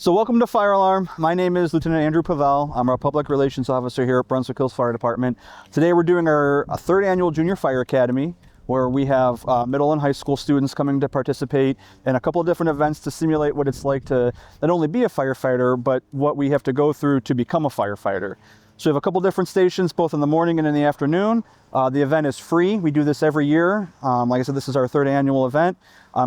So welcome to Fire Alarm. My name is Lieutenant Andrew Pavel. I'm our Public Relations Officer here at Brunswick Hills Fire Department. Today we're doing our third annual Junior Fire Academy, where we have middle and high school students coming to participate in a couple of different events to simulate what it's like to not only be a firefighter, but what we have to go through to become a firefighter. So we have a couple different stations, both in the morning and in the afternoon. The event is free. We do this every year. Like I said, this is our third annual event.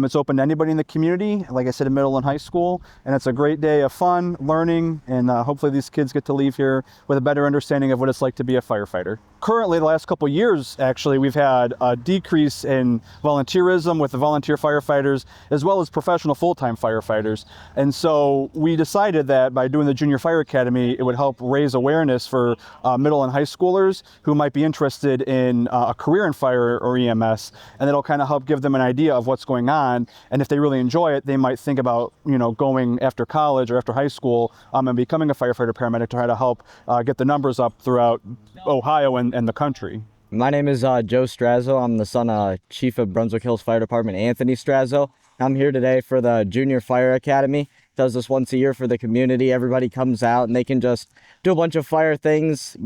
It's open to anybody in the community, like I said, in middle and high school. And it's a great day of fun, learning, and hopefully these kids get to leave here with a better understanding of what it's like to be a firefighter. Currently, the last couple of years, actually, we've had a decrease in volunteerism with the volunteer firefighters, as well as professional full-time firefighters. And so we decided that by doing the Junior Fire Academy, it would help raise awareness for middle and high schoolers who might be interested in a career in fire or EMS, and it'll kind of help give them an idea of what's going on. And if they really enjoy it, they might think about, going after college or after high school and becoming a firefighter paramedic to try to help get the numbers up throughout Ohio and the country. My name is Joe Strazzo. I'm the son of Chief of Brunswick Hills Fire Department, Anthony Strazzo. I'm here today for the Junior Fire Academy. Does this once a year for the community. Everybody comes out and they can just do a bunch of fire things,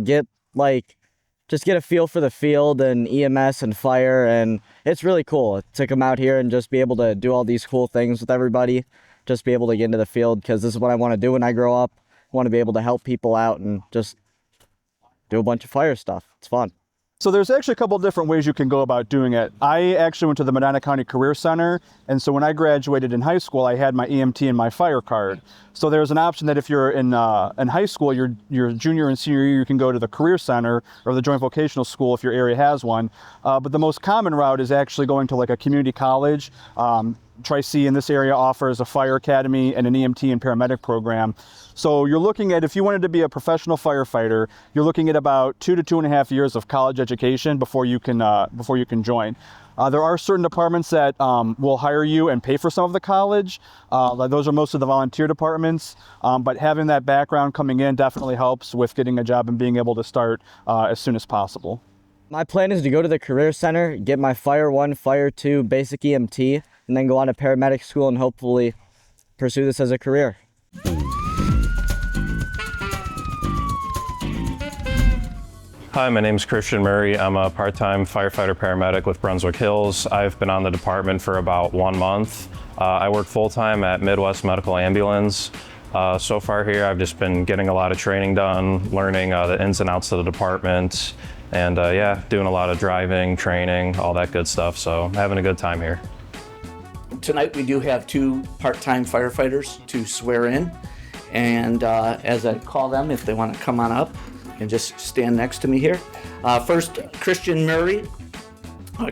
just get a feel for the field and EMS and fire, and it's really cool to come out here and just be able to do all these cool things with everybody, just be able to get into the field, because this is what I want to do when I grow up. I want to be able to help people out and just do a bunch of fire stuff. It's fun. So there's actually a couple different ways you can go about doing it. I actually went to the Medina County Career Center, and so when I graduated in high school, I had my EMT and my fire card. So there's an option that if you're in high school, your junior and senior year, you can go to the Career Center or the Joint Vocational School if your area has one. But the most common route is actually going to like a community college. Tri-C in this area offers a fire academy and an EMT and paramedic program. So you're looking at, if you wanted to be a professional firefighter, you're looking at about 2 to 2.5 years of college education before you can join. There are certain departments that will hire you and pay for some of the college. Those are most of the volunteer departments, but having that background coming in definitely helps with getting a job and being able to start as soon as possible. My plan is to go to the Career Center, get my Fire 1, Fire 2 basic EMT, and then go on to paramedic school and hopefully pursue this as a career. Hi, my name is Christian Murray. I'm a part-time firefighter paramedic with Brunswick Hills. I've been on the department for about 1 month. I work full-time at Midwest Medical Ambulance. So far here, I've just been getting a lot of training done, learning the ins and outs of the department, and doing a lot of driving, training, all that good stuff. So having a good time here. Tonight we do have 2 part-time firefighters to swear in, and as I call them, if they want to come on up and just stand next to me here. First, Christian Murray.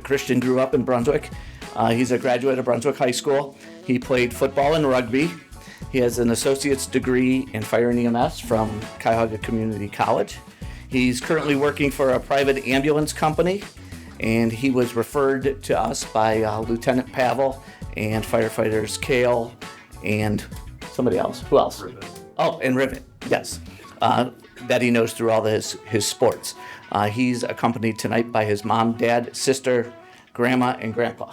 Christian grew up in Brunswick. He's a graduate of Brunswick High School. He played football and rugby. He has an associate's degree in fire and EMS from Cuyahoga Community College. He's currently working for a private ambulance company, and he was referred to us by Lieutenant Pavel and firefighters Kale and somebody else. Who else? Rivet. Oh, and Rivet, yes. That he knows through all his sports. He's accompanied tonight by his mom, dad, sister, grandma, and grandpa.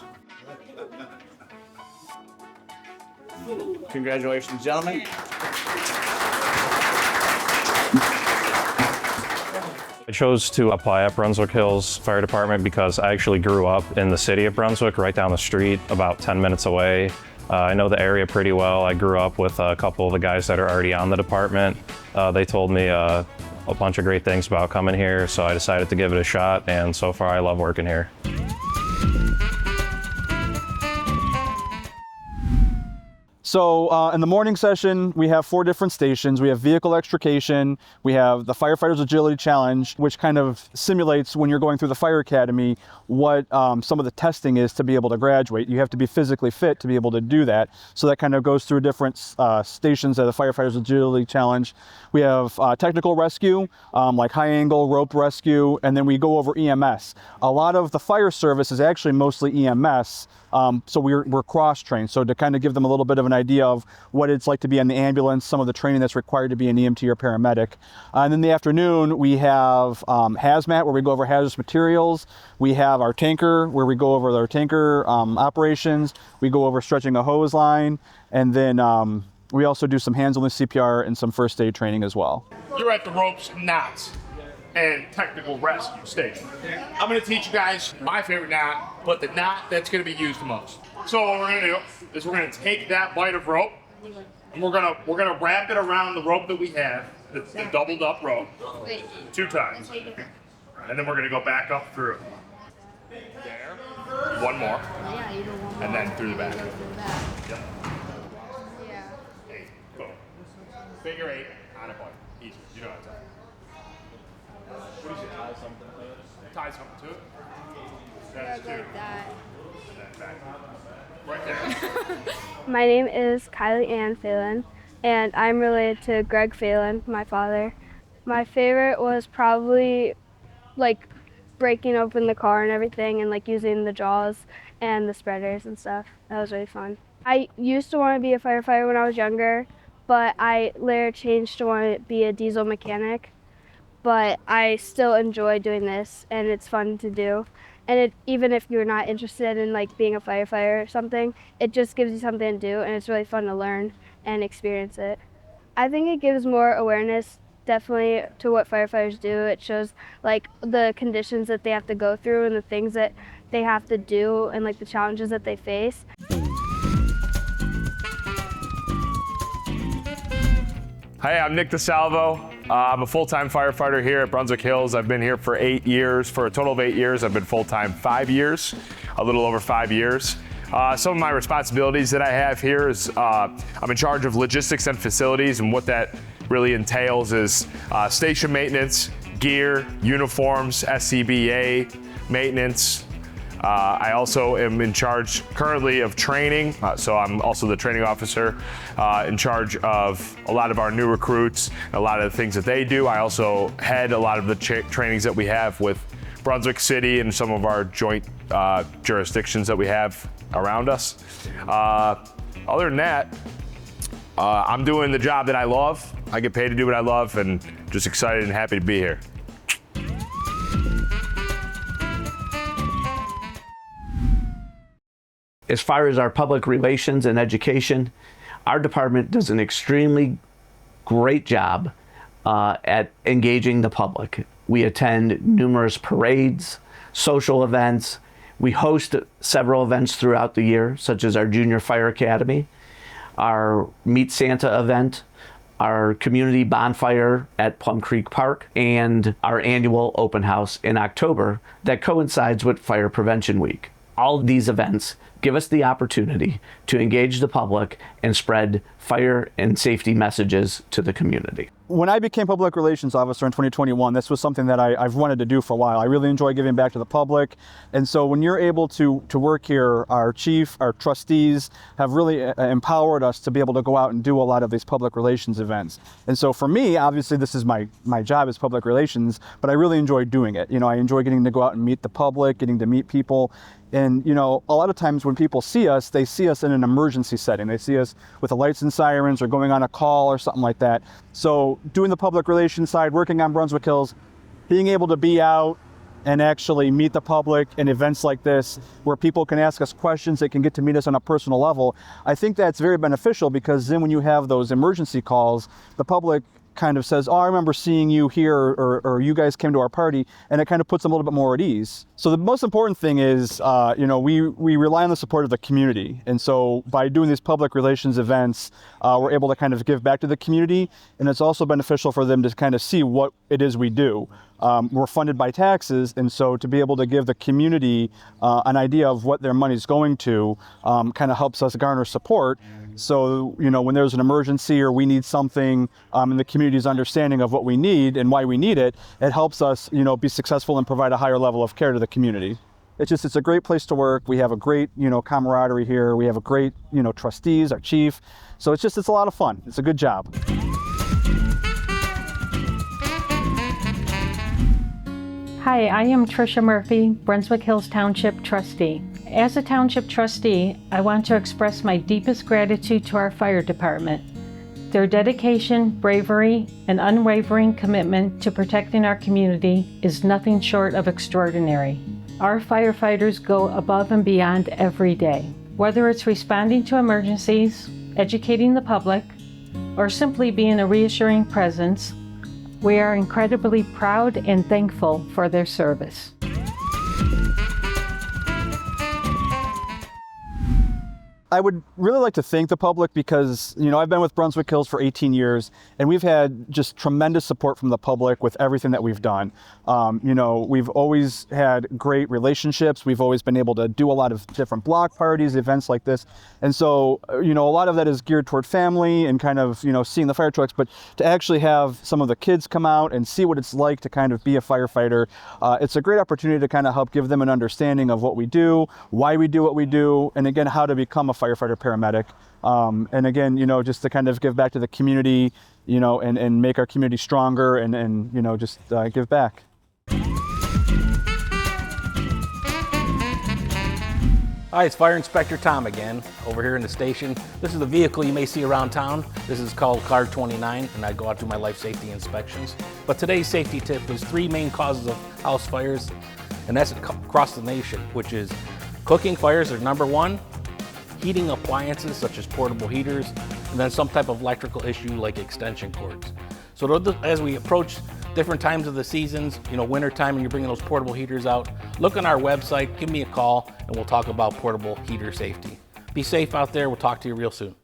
Congratulations, gentlemen. I chose to apply at Brunswick Hills Fire Department because I actually grew up in the city of Brunswick, right down the street, about 10 minutes away. I know the area pretty well. I grew up with a couple of the guys that are already on the department. They told me a bunch of great things about coming here, so I decided to give it a shot, and so far I love working here. So in the morning session, we have 4 different stations. We have vehicle extrication, we have the Firefighter's Agility Challenge, which kind of simulates when you're going through the fire academy what some of the testing is to be able to graduate. You have to be physically fit to be able to do that. So that kind of goes through different stations of the Firefighter's Agility Challenge. We have technical rescue, like high angle rope rescue, and then we go over EMS. A lot of the fire service is actually mostly EMS. So we're cross-trained, so to kind of give them a little bit of an idea of what it's like to be in the ambulance, some of the training that's required to be an EMT or paramedic. And in the afternoon, we have hazmat, where we go over hazardous materials. We have our tanker, where we go over our tanker operations. We go over stretching a hose line, and then We also do some hands-only CPR and some first aid training as well. You're at the ropes, knots, and technical rescue station. I'm gonna teach you guys my favorite knot, but the knot that's gonna be used the most. So what we're gonna do is we're gonna take that bite of rope, and we're gonna wrap it around the rope that we have, the doubled up rope, 2 times. And then we're gonna go back up through. There, 1 more, and then through the back. Yep. 8, boom. Figure 8 on a bite. Easy, you know how to. What do you say, tie something to it? Tie something to it? That's 2. Like that. And then back. Right there. My name is Kylie Ann Phelan, and I'm related to Greg Phelan, my father. My favorite was probably like breaking open the car and everything, and like using the jaws and the spreaders and stuff. That was really fun. I used to want to be a firefighter when I was younger, but I later changed to want to be a diesel mechanic. But I still enjoy doing this, and it's fun to do. And even if you're not interested in like being a firefighter or something, it just gives you something to do, and it's really fun to learn and experience it. I think it gives more awareness definitely to what firefighters do. It shows like the conditions that they have to go through and the things that they have to do and like the challenges that they face. Hi, I'm Nick DeSalvo. I'm a full-time firefighter here at Brunswick Hills. I've been here for 8 years. For a total of 8 years, I've been full-time 5 years, a little over 5 years. Some of my responsibilities that I have here is I'm in charge of logistics and facilities, and what that really entails is station maintenance, gear, uniforms, SCBA maintenance. I also am in charge currently of training, so I'm also the training officer in charge of a lot of our new recruits, a lot of the things that they do. I also head a lot of the trainings that we have with Brunswick City and some of our joint jurisdictions that we have around us. Other than that, I'm doing the job that I love. I get paid to do what I love, and just excited and happy to be here. As far as our public relations and education, our department does an extremely great job at engaging the public. We attend numerous parades, social events. We host several events throughout the year, such as our Junior Fire Academy, our Meet Santa event, our community bonfire at Plum Creek Park, and our annual open house in October that coincides with Fire Prevention Week. All of these events give us the opportunity to engage the public and spread fire and safety messages to the community. When I became public relations officer in 2021, this was something that I've wanted to do for a while. I really enjoy giving back to the public. And so when you're able to work here, our chief, our trustees have really empowered us to be able to go out and do a lot of these public relations events. And so for me, obviously this is my job as public relations, but I really enjoy doing it. You know, I enjoy getting to go out and meet the public, getting to meet people. And, you know, a lot of times when people see us, they see us in an emergency setting. They see us with the lights and sirens or going on a call or something like that. So doing the public relations side, working on Brunswick Hills, being able to be out and actually meet the public in events like this where people can ask us questions, they can get to meet us on a personal level, I think that's very beneficial, because then when you have those emergency calls, the public kind of says, oh, I remember seeing you here, or you guys came to our party, and it kind of puts them a little bit more at ease. So the most important thing is, you know, we rely on the support of the community. And so by doing these public relations events, we're able to kind of give back to the community, and it's also beneficial for them to kind of see what it is we do. We're funded by taxes, and so to be able to give the community an idea of what their money's going to kind of helps us garner support. So, you know, when there's an emergency or we need something, and the community's understanding of what we need and why we need it, it helps us, you know, be successful and provide a higher level of care to the community. It's a great place to work. We have a great, you know, camaraderie here. We have a great, you know, trustees, our chief. So it's a lot of fun. It's a good job. Hi, I am Tricia Murphy, Brunswick Hills Township trustee. As a township trustee, I want to express my deepest gratitude to our fire department. Their dedication, bravery, and unwavering commitment to protecting our community is nothing short of extraordinary. Our firefighters go above and beyond every day. Whether it's responding to emergencies, educating the public, or simply being a reassuring presence, we are incredibly proud and thankful for their service. I would really like to thank the public because, I've been with Brunswick Hills for 18 years and we've had just tremendous support from the public with everything that we've done. We've always had great relationships. We've always been able to do a lot of different block parties, events like this. And so, a lot of that is geared toward family and kind of, seeing the fire trucks, but to actually have some of the kids come out and see what it's like to kind of be a firefighter, it's a great opportunity to kind of help give them an understanding of what we do, why we do what we do, and again, how to become a firefighter paramedic. And again, just to kind of give back to the community, and make our community stronger and just give back. Hi, it's Fire Inspector Tom again, over here in the station. This is the vehicle you may see around town. This is called Car 29, and I go out to my life safety inspections. But today's safety tip is 3 main causes of house fires, and that's across the nation, which is cooking fires are number 1, heating appliances such as portable heaters, and then some type of electrical issue like extension cords. So as we approach different times of the seasons, winter time and you're bringing those portable heaters out, look on our website, give me a call, and we'll talk about portable heater safety. Be safe out there. We'll talk to you real soon.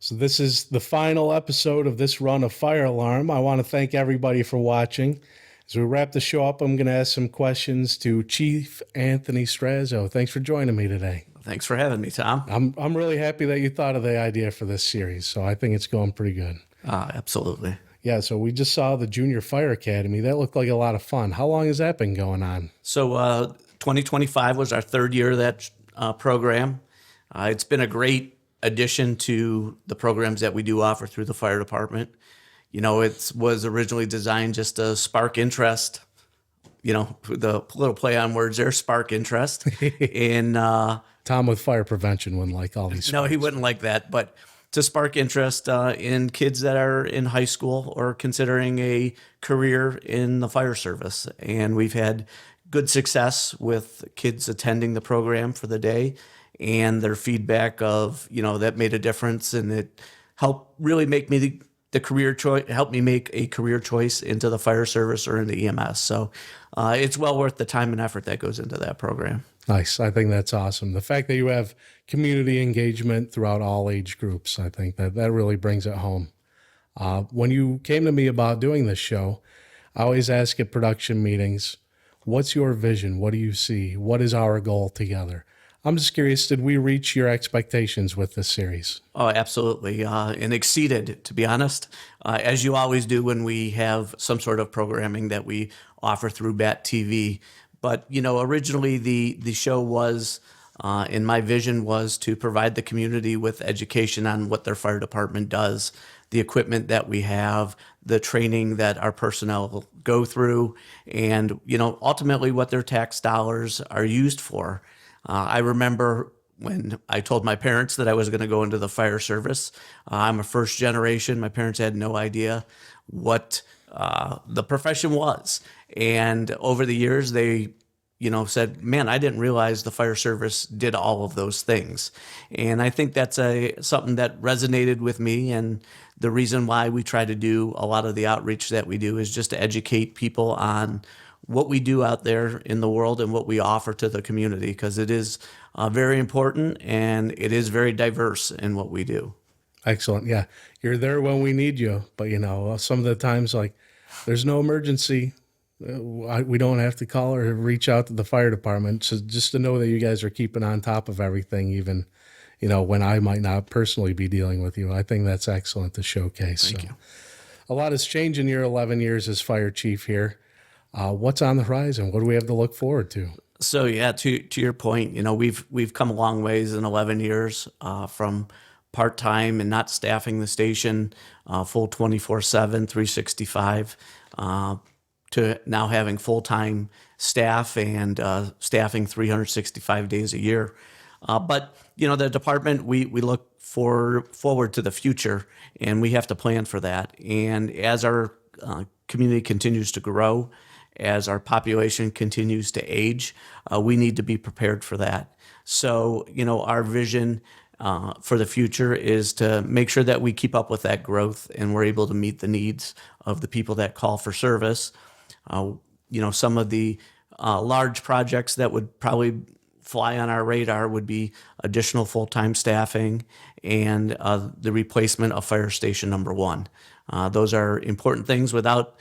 So this is the final episode of this run of Fire Alarm. I want to thank everybody for watching. As we wrap the show up, I'm going to ask some questions to Chief Anthony Strazzo. Thanks for joining me today. Thanks for having me, Tom. I'm really happy that you thought of the idea for this series, so I think it's going pretty good. Absolutely. Yeah, so we just saw the Junior Fire Academy. That looked like a lot of fun. How long has that been going on? So 2025 was our 3rd year of that program. It's been a great addition to the programs that we do offer through the fire department. It was originally designed just to spark interest, the little play on words there, spark interest. in Tom with fire prevention wouldn't like all these. No, he wouldn't like that, but to spark interest in kids that are in high school or considering a career in the fire service. And we've had good success with kids attending the program for the day and their feedback of, that made a difference and it helped really make me the career choice, helped me make a career choice into the fire service or into EMS. So it's well worth the time and effort that goes into that program. Nice. I think that's awesome. The fact that you have community engagement throughout all age groups, I think that really brings it home. When you came to me about doing this show, I always ask at production meetings, what's your vision? What do you see? What is our goal together? I'm just curious, did we reach your expectations with this series? Oh, absolutely. And exceeded, to be honest, as you always do when we have some sort of programming that we offer through BAT TV. But, originally the show was, and my vision was to provide the community with education on what their fire department does, the equipment that we have, the training that our personnel go through, and, ultimately what their tax dollars are used for. I remember when I told my parents that I was going to go into the fire service. I'm a first generation. My parents had no idea what the profession was. And over the years, they, said, man, I didn't realize the fire service did all of those things. And I think that's something that resonated with me. And the reason why we try to do a lot of the outreach that we do is just to educate people on what we do out there in the world and what we offer to the community, because it is very important and it is very diverse in what we do. Excellent. Yeah. You're there when we need you. But, some of the times, like, there's no emergency. We don't have to call or reach out to the fire department. So just to know that you guys are keeping on top of everything, even, when I might not personally be dealing with you. I think that's excellent to showcase. Thank you. A lot has changed in your 11 years as fire chief here. What's on the horizon? What do we have to look forward to? So yeah, to your point, we've come a long ways in 11 years from part-time and not staffing the station full 24/7, 365 to now having full-time staff and staffing 365 days a year. But the department, we look forward to the future, and we have to plan for that. And as our community continues to grow, as our population continues to age. We need to be prepared for that. So, our vision for the future is to make sure that we keep up with that growth and we're able to meet the needs of the people that call for service. Some of the large projects that would probably fly on our radar would be additional full-time staffing and the replacement of Fire Station Number 1. Those are important things. Without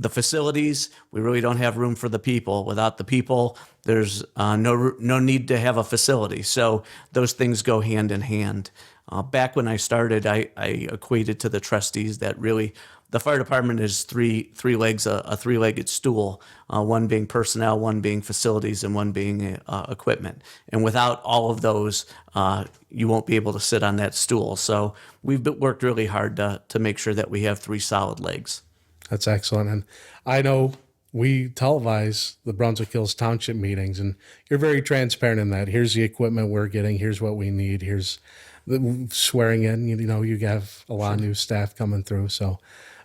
the facilities, we really don't have room for the people. Without the people, there's no need to have a facility. So those things go hand in hand. Back when I started, I equated to the trustees that really the fire department is three legs, a three-legged stool, one being personnel, one being facilities, and one being equipment. And without all of those, you won't be able to sit on that stool. So we've worked really hard to make sure that we have three solid legs. That's excellent. And I know we televise the Brunswick Hills Township meetings, and you're very transparent in that. Here's the equipment we're getting. Here's what we need. Here's the swearing in. You have a lot of new staff coming through. So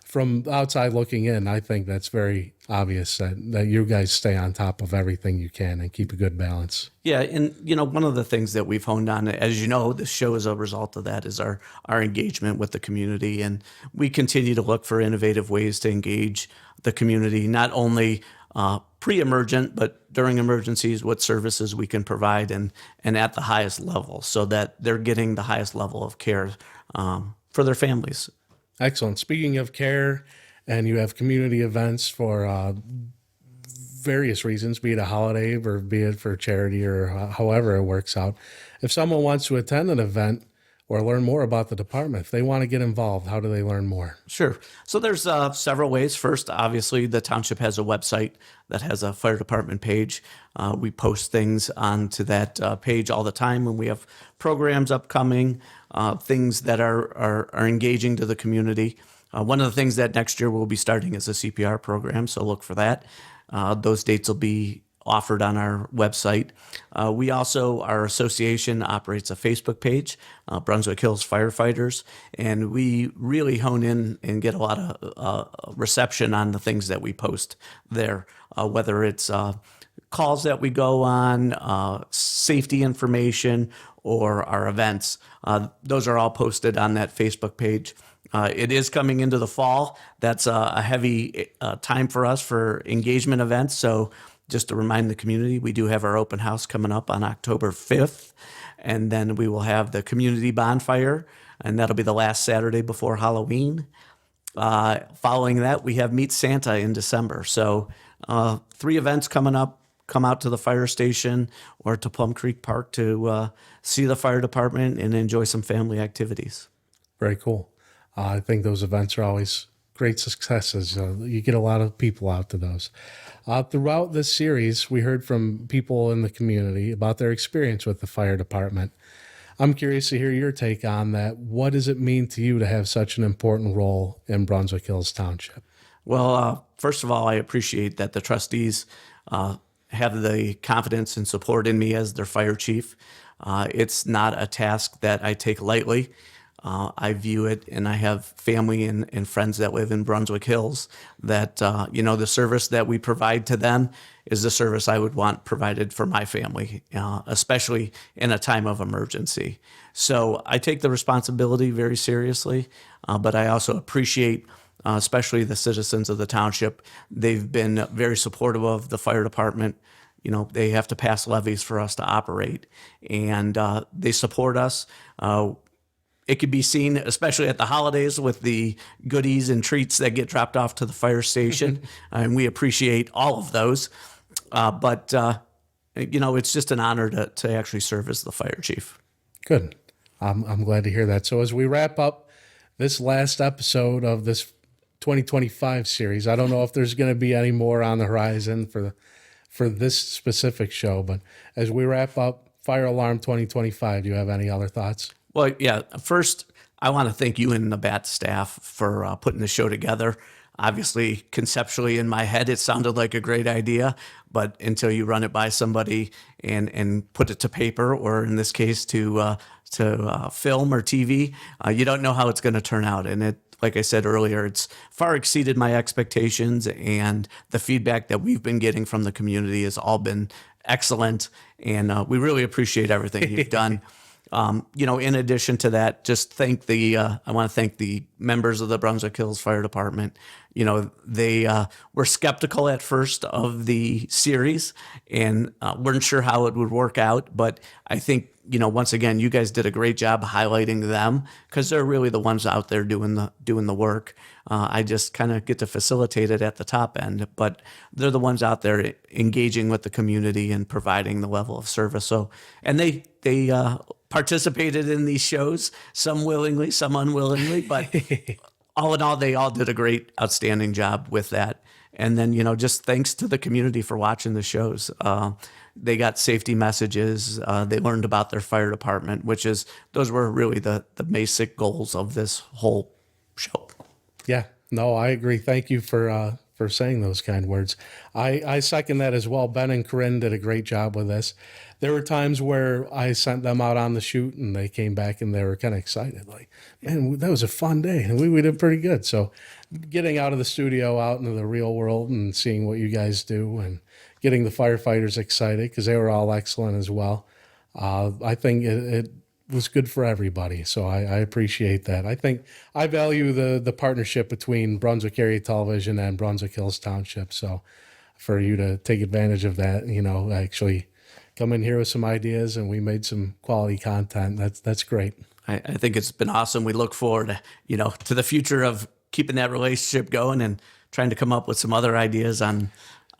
from outside looking in, I think that's very obvious that you guys stay on top of everything you can and keep a good balance. Yeah, and one of the things that we've honed on, as you know, this show is a result of that, is our engagement with the community, and we continue to look for innovative ways to engage the community, not only pre-emergent, but during emergencies, what services we can provide and at the highest level, so that they're getting the highest level of care for their families. Excellent. Speaking of care, and you have community events for various reasons, be it a holiday or be it for charity or however it works out. If someone wants to attend an event or learn more about the department, if they want to get involved, how do they learn more? Sure. So there's several ways. First, obviously, the township has a website that has a fire department page. We post things onto that page all the time when we have programs upcoming, things that are engaging to the community. One of the things that next year we'll be starting is a CPR program, so look for that. Those dates will be offered on our website. We also, our association operates a Facebook page, Brunswick Hills Firefighters, and we really hone in and get a lot of reception on the things that we post there, whether it's calls that we go on, safety information, or our events. Those are all posted on that Facebook page. It is coming into the fall. That's a heavy time for us for engagement events. So just to remind the community, we do have our open house coming up on October 5th. And then we will have the community bonfire, and that'll be the last Saturday before Halloween. Following that, we have Meet Santa in December. So 3 events coming up. Come out to the fire station or to Plum Creek Park to see the fire department and enjoy some family activities. Very cool. I think those events are always great successes. You get a lot of people out to those. Throughout this series, we heard from people in the community about their experience with the fire department. I'm curious to hear your take on that. What does it mean to you to have such an important role in Brunswick Hills Township? Well, first of all, I appreciate that the trustees have the confidence and support in me as their fire chief. It's not a task that I take lightly. I view it, and I have family and friends that live in Brunswick Hills that, the service that we provide to them is the service I would want provided for my family, especially in a time of emergency. So I take the responsibility very seriously, but I also appreciate especially the citizens of the township. They've been very supportive of the fire department. They have to pass levies for us to operate, and they support us. It could be seen, especially at the holidays, with the goodies and treats that get dropped off to the fire station, and we appreciate all of those. But it's just an honor to actually serve as the fire chief. Good. I'm glad to hear that. So as we wrap up this last episode of this 2025 series, I don't know if there's going to be any more on the horizon for this specific show, but as we wrap up Fire Alarm 2025, do you have any other thoughts? Well, yeah. First, I want to thank you and the BAT staff for putting the show together. Obviously, conceptually in my head, it sounded like a great idea, but until you run it by somebody and put it to paper, or in this case to film or TV, you don't know how it's going to turn out. And like I said earlier, it's far exceeded my expectations, and the feedback that we've been getting from the community has all been excellent, and we really appreciate everything you've done. In addition to that, I want to thank the members of the Brunswick Hills Fire Department. They were skeptical at first of the series and weren't sure how it would work out. But I think, once again, you guys did a great job highlighting them because they're really the ones out there doing the work. I just kind of get to facilitate it at the top end, but they're the ones out there engaging with the community and providing the level of service. So, and they participated in these shows, some willingly, some unwillingly, but all in all, they all did a great, outstanding job with that. And then, just thanks to the community for watching the shows. They got safety messages. They learned about their fire department, those were really the basic goals of this whole show. Yeah, no, I agree. Thank you for saying those kind words. I second that as well. Ben and Corinne did a great job with this. There were times where I sent them out on the shoot and they came back and they were kind of excited. Like, man, that was a fun day. And we did pretty good. So getting out of the studio, out into the real world and seeing what you guys do and getting the firefighters excited because they were all excellent as well. I think it was good for everybody. So I appreciate that. I think I value the partnership between Brunswick Area Television and Brunswick Hills Township. So for you to take advantage of that, actually come in here with some ideas and we made some quality content. That's great. I think it's been awesome. We look forward, to the future of keeping that relationship going and trying to come up with some other ideas on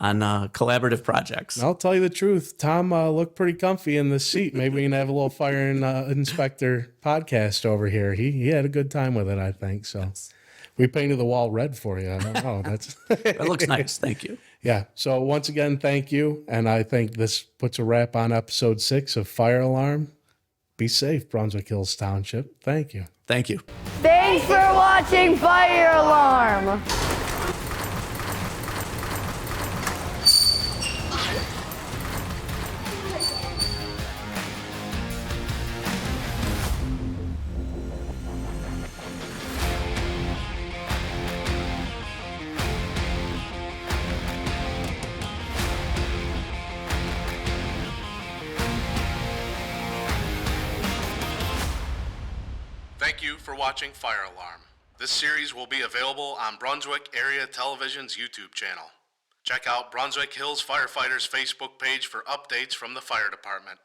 collaborative projects. I'll tell you the truth. Tom looked pretty comfy in this seat. Maybe we can have a little fire inspector podcast over here. He had a good time with it, I think. So we painted the wall red for you. I don't know. It looks nice. Thank you. Yeah. So once again, thank you. And I think this puts a wrap on episode 6 of Fire Alarm. Be safe, Brunswick Hills Township. Thank you. Thank you. Thanks for watching Fire Alarm. Thank you for watching Fire Alarm. This series will be available on Brunswick Area Television's YouTube channel. Check out Brunswick Hills Firefighters Facebook page for updates from the fire department.